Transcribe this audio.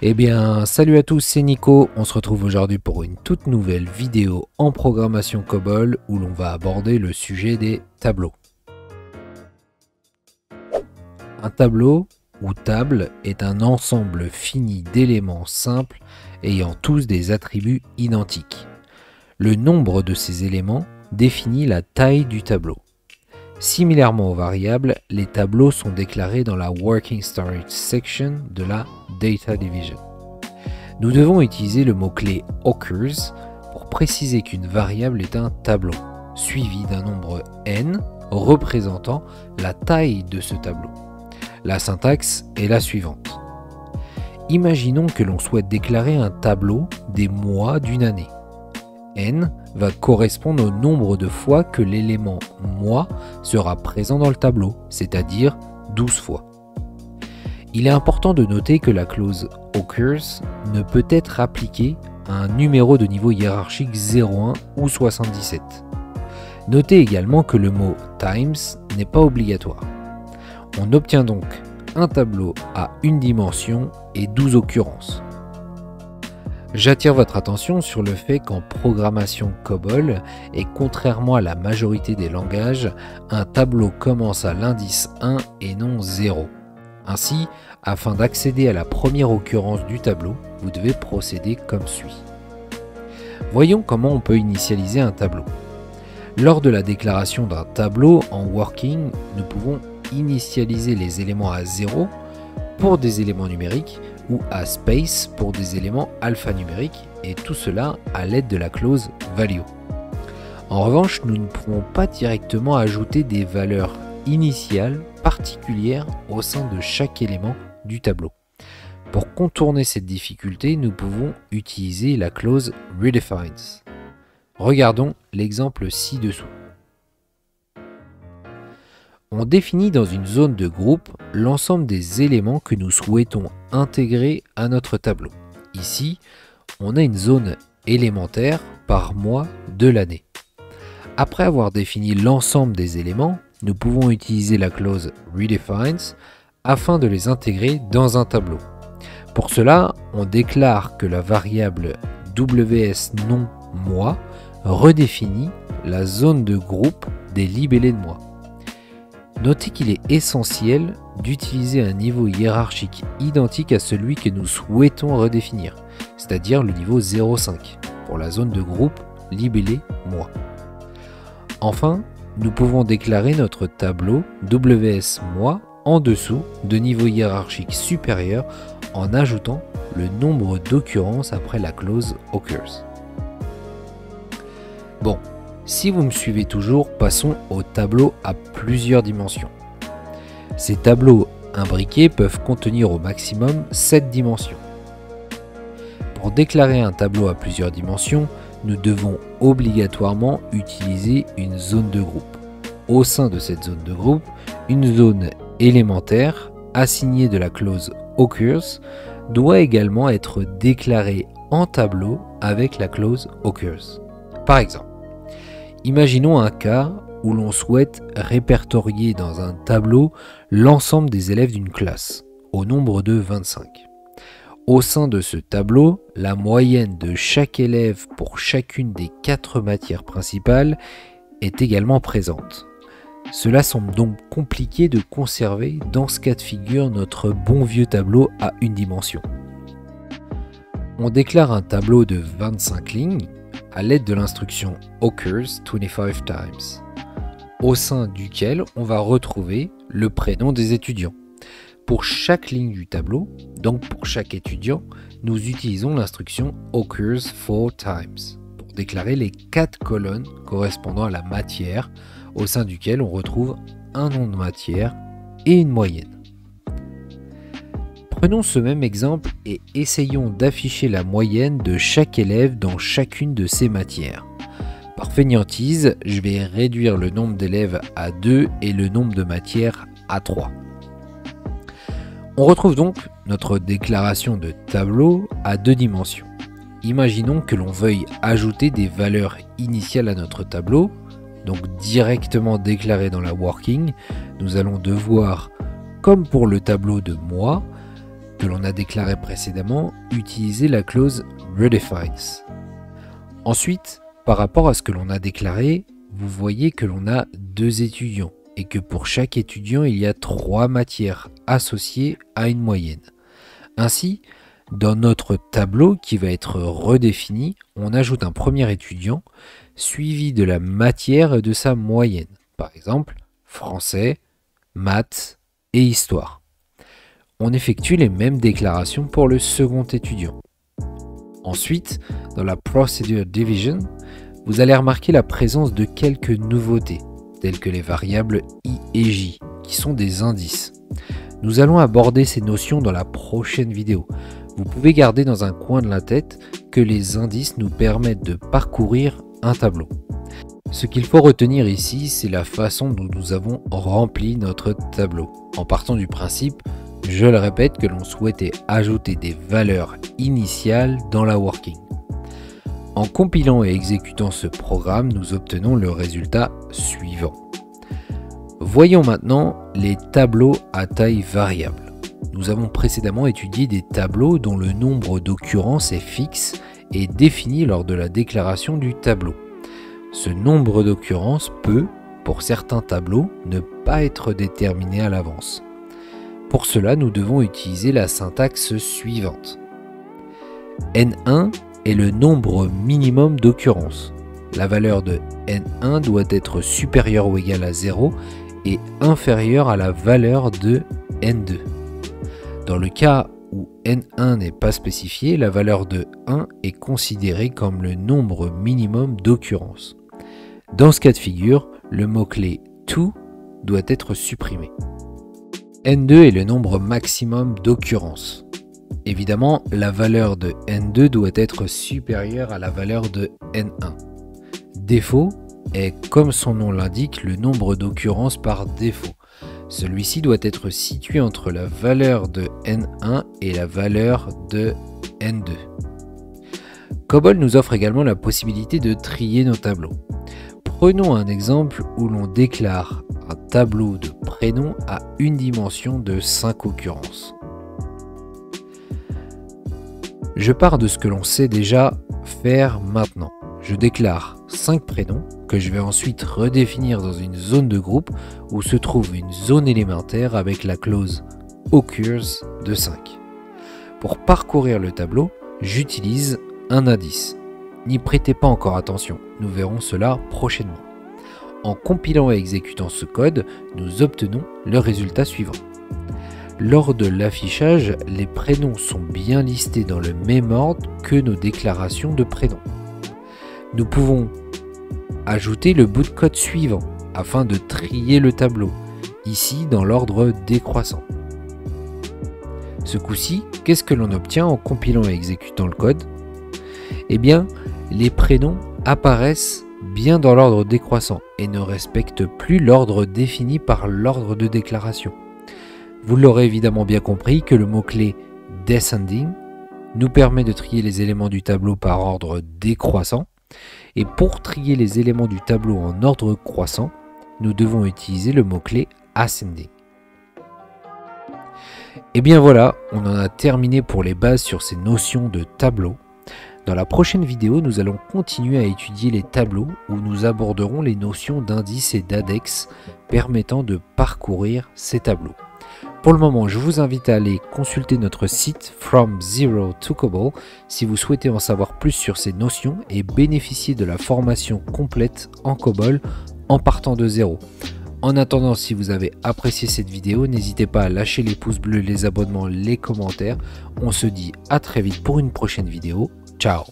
Eh bien, salut à tous, c'est Nico. On se retrouve aujourd'hui pour une toute nouvelle vidéo en programmation COBOL où l'on va aborder le sujet des tableaux. Un tableau ou table est un ensemble fini d'éléments simples ayant tous des attributs identiques. Le nombre de ces éléments définit la taille du tableau. Similairement aux variables, les tableaux sont déclarés dans la Working Storage section de la Data Division. Nous devons utiliser le mot-clé occurs pour préciser qu'une variable est un tableau, suivi d'un nombre n représentant la taille de ce tableau. La syntaxe est la suivante. Imaginons que l'on souhaite déclarer un tableau des mois d'une année. N va correspondre au nombre de fois que l'élément mois sera présent dans le tableau, c'est-à-dire 12 fois. Il est important de noter que la clause occurs ne peut être appliquée à un numéro de niveau hiérarchique 01 ou 77. Notez également que le mot times n'est pas obligatoire. On obtient donc un tableau à une dimension et 12 occurrences. J'attire votre attention sur le fait qu'en programmation COBOL, et contrairement à la majorité des langages, un tableau commence à l'indice 1 et non 0. Ainsi, afin d'accéder à la première occurrence du tableau, vous devez procéder comme suit. Voyons comment on peut initialiser un tableau. Lors de la déclaration d'un tableau en working, nous pouvons initialiser les éléments à 0 pour des éléments numériques ou à space pour des éléments alphanumériques, et tout cela à l'aide de la clause value. En revanche, nous ne pouvons pas directement ajouter des valeurs initiales particulières au sein de chaque élément du tableau. Pour contourner cette difficulté, nous pouvons utiliser la clause redefines. Regardons l'exemple ci-dessous. On définit dans une zone de groupe l'ensemble des éléments que nous souhaitons intégrer à notre tableau. Ici, on a une zone élémentaire par mois de l'année. Après avoir défini l'ensemble des éléments, nous pouvons utiliser la clause redefines afin de les intégrer dans un tableau. Pour cela, on déclare que la variable WSNonMois redéfinit la zone de groupe des libellés de mois. Notez qu'il est essentiel d'utiliser un niveau hiérarchique identique à celui que nous souhaitons redéfinir, c'est-à-dire le niveau 0,5 pour la zone de groupe libellé mois. Enfin, nous pouvons déclarer notre tableau WS mois en dessous de niveau hiérarchique supérieur en ajoutant le nombre d'occurrences après la clause occurs. Bon. Si vous me suivez toujours, passons au tableau à plusieurs dimensions. Ces tableaux imbriqués peuvent contenir au maximum 7 dimensions. Pour déclarer un tableau à plusieurs dimensions, nous devons obligatoirement utiliser une zone de groupe. Au sein de cette zone de groupe, une zone élémentaire assignée de la clause occurs doit également être déclarée en tableau avec la clause occurs. Par exemple, imaginons un cas où l'on souhaite répertorier dans un tableau l'ensemble des élèves d'une classe, au nombre de 25. Au sein de ce tableau, la moyenne de chaque élève pour chacune des 4 matières principales est également présente. Cela semble donc compliqué de conserver dans ce cas de figure notre bon vieux tableau à une dimension. On déclare un tableau de 25 lignes à l'aide de l'instruction occurs 25 times, au sein duquel on va retrouver le prénom des étudiants. Pour chaque ligne du tableau, donc pour chaque étudiant, nous utilisons l'instruction occurs 4 times pour déclarer les 4 colonnes correspondant à la matière, au sein duquel on retrouve un nom de matière et une moyenne. Prenons ce même exemple et essayons d'afficher la moyenne de chaque élève dans chacune de ces matières. Par fainéantise, je vais réduire le nombre d'élèves à 2 et le nombre de matières à 3. On retrouve donc notre déclaration de tableau à 2 dimensions. imaginons que l'on veuille ajouter des valeurs initiales à notre tableau, donc directement déclarées dans la working. Nous allons devoir, comme pour le tableau de mois que l'on a déclaré précédemment, utiliser la clause redefines. Ensuite, par rapport à ce que l'on a déclaré, vous voyez que l'on a 2 étudiants et que pour chaque étudiant, il y a 3 matières associées à une moyenne. Ainsi, dans notre tableau qui va être redéfini, on ajoute un premier étudiant suivi de la matière et de sa moyenne. Par exemple, français, maths et histoire. On effectue les mêmes déclarations pour le second étudiant. Ensuite, dans la Procedure Division, vous allez remarquer la présence de quelques nouveautés, telles que les variables i et j, qui sont des indices. Nous allons aborder ces notions dans la prochaine vidéo. Vous pouvez garder dans un coin de la tête que les indices nous permettent de parcourir un tableau. Ce qu'il faut retenir ici, c'est la façon dont nous avons rempli notre tableau, en partant du principe, je le répète, que l'on souhaitait ajouter des valeurs initiales dans la working. En compilant et exécutant ce programme, nous obtenons le résultat suivant. Voyons maintenant les tableaux à taille variable. Nous avons précédemment étudié des tableaux dont le nombre d'occurrences est fixe et défini lors de la déclaration du tableau. Ce nombre d'occurrences peut, pour certains tableaux, ne pas être déterminé à l'avance. Pour cela, nous devons utiliser la syntaxe suivante. N1 est le nombre minimum d'occurrences. La valeur de N1 doit être supérieure ou égale à 0 et inférieure à la valeur de N2. Dans le cas où N1 n'est pas spécifié, la valeur de 1 est considérée comme le nombre minimum d'occurrences. Dans ce cas de figure, le mot-clé to doit être supprimé. N2 est le nombre maximum d'occurrences. Évidemment, la valeur de N2 doit être supérieure à la valeur de N1. Défaut est, comme son nom l'indique, le nombre d'occurrences par défaut. Celui-ci doit être situé entre la valeur de N1 et la valeur de N2. COBOL nous offre également la possibilité de trier nos tableaux. Prenons un exemple où l'on déclare un tableau de prénoms à une dimension de 5 occurrences. Je pars de ce que l'on sait déjà faire maintenant. Je déclare 5 prénoms que je vais ensuite redéfinir dans une zone de groupe où se trouve une zone élémentaire avec la clause occurs de 5. Pour parcourir le tableau, j'utilise un indice. N'y prêtez pas encore attention, nous verrons cela prochainement. En compilant et exécutant ce code, nous obtenons le résultat suivant. Lors de l'affichage, les prénoms sont bien listés dans le même ordre que nos déclarations de prénoms. Nous pouvons ajouter le bout de code suivant afin de trier le tableau, ici dans l'ordre décroissant. Ce coup-ci, qu'est-ce que l'on obtient en compilant et exécutant le code? Eh bien, les prénoms apparaissent bien dans l'ordre décroissant et ne respectent plus l'ordre défini par l'ordre de déclaration. Vous l'aurez évidemment bien compris que le mot-clé descending nous permet de trier les éléments du tableau par ordre décroissant, et pour trier les éléments du tableau en ordre croissant, nous devons utiliser le mot-clé ascending. Et bien voilà, on en a terminé pour les bases sur ces notions de tableau. Dans la prochaine vidéo, nous allons continuer à étudier les tableaux où nous aborderons les notions d'indice et d'index permettant de parcourir ces tableaux. Pour le moment, je vous invite à aller consulter notre site From Zero to COBOL si vous souhaitez en savoir plus sur ces notions et bénéficier de la formation complète en COBOL en partant de zéro. En attendant, si vous avez apprécié cette vidéo, n'hésitez pas à lâcher les pouces bleus, les abonnements, les commentaires. On se dit à très vite pour une prochaine vidéo. Ciao!